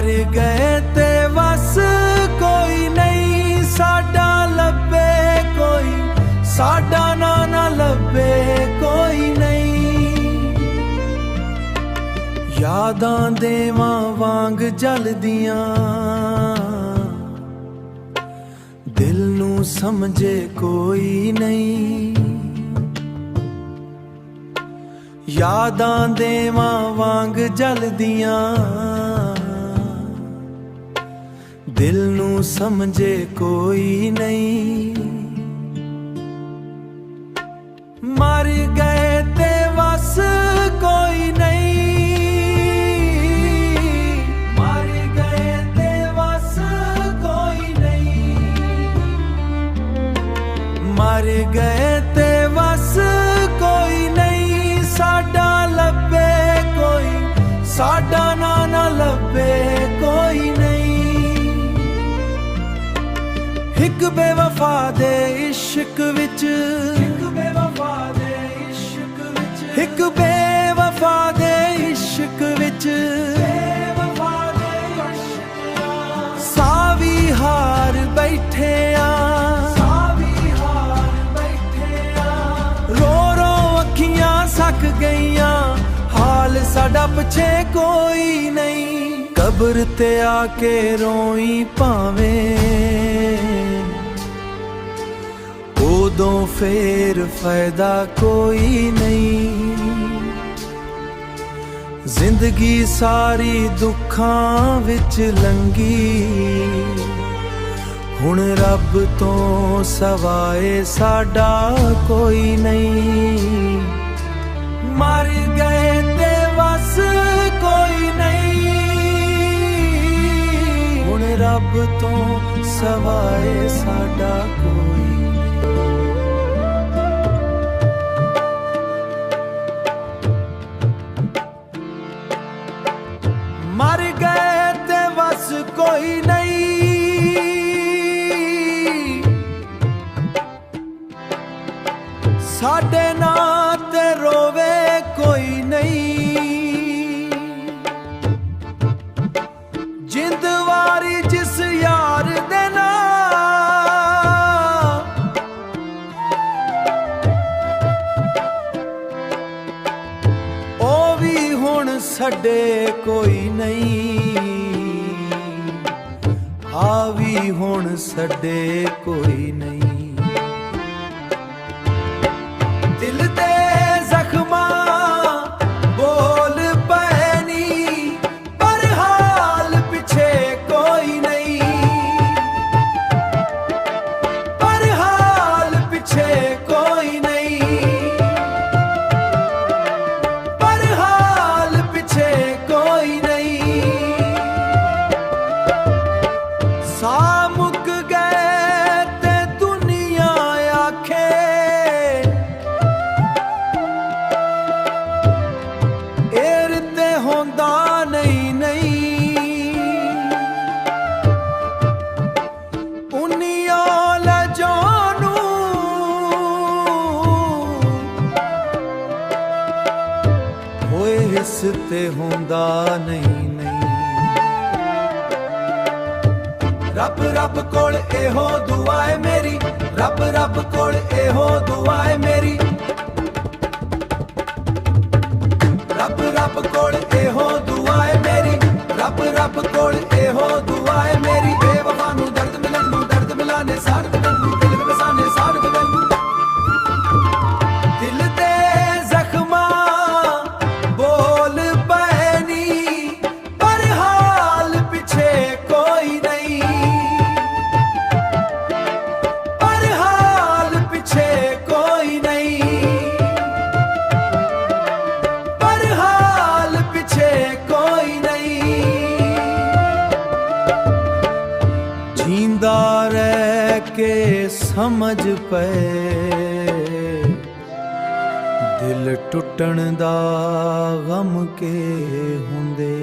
मर गए ते बस कोई नहीं साडा लभे, कोई साडा ना लभे कोई नहीं। यादां देवां वांग जलदियां दिल नू समझे कोई नहीं। यादां देवां वांग जलदियां दिल नू समझे कोई नहीं। मर गए ते बस कोई नहीं, मर गए ते बस कोई नहीं। मर गए ते बस कोई नहीं साडा लभे, कोई साडा ना लभे कोई नहीं। एक बेवफा दे इश्क विच, एक बेवफा दे इश्क विच, एक बेवफा दे इश्क विच सावी हार बैठे सक गईयां हाल साडा पिछे कोई नहीं। कब्र ते आके रोई भावें उदों फेर फायदा कोई नहीं। जिंदगी सारी दुखां विच लंघी हुण रब तो सवाए साडा कोई नहीं। मर गए ते बस कोई नहीं हुण रब तो सवाए साडा कोई नहीं। मर गए ते बस कोई नहीं साडे नाल ते रोवे कोई नहीं। जिंद वारी जिस यार दे नाल ओ भी हुण छड्डे कोई नहीं, आ भी हुण छड्डे कोई नहीं। दिल दे जख्मां बोल पैनी पर हाल पिछे कोई नहीं, पर हाल पिछे कोई नहीं, पर हाल पिछे कोई नहीं। सा मुक गए ते दुनिया आखे होंदा नहीं नहीं। उन्नियों लजानू होए हिस ते होंदा नहीं नहीं। रब रब कोल एहो दुआ है मेरी, रब रब कोल एहो दुआ है मेरी। रब रब कोल एहो दुआ है मेरी, रब रब कोल एहो दुआ है मेरी। बेवफा नू दर्द मिलन नू दर्द मिलाने साड़ दे नू दिल वसाने साड़ दे नू। दिल दे जख्मां बोल पैनी पर हाल पिछे कोई नहीं, पर हाल पिछे कोई नहीं, पर हाल पिछे कोई नहीं। जींदा रह के समझ पे दिल टुटण दा गम के हुंदे।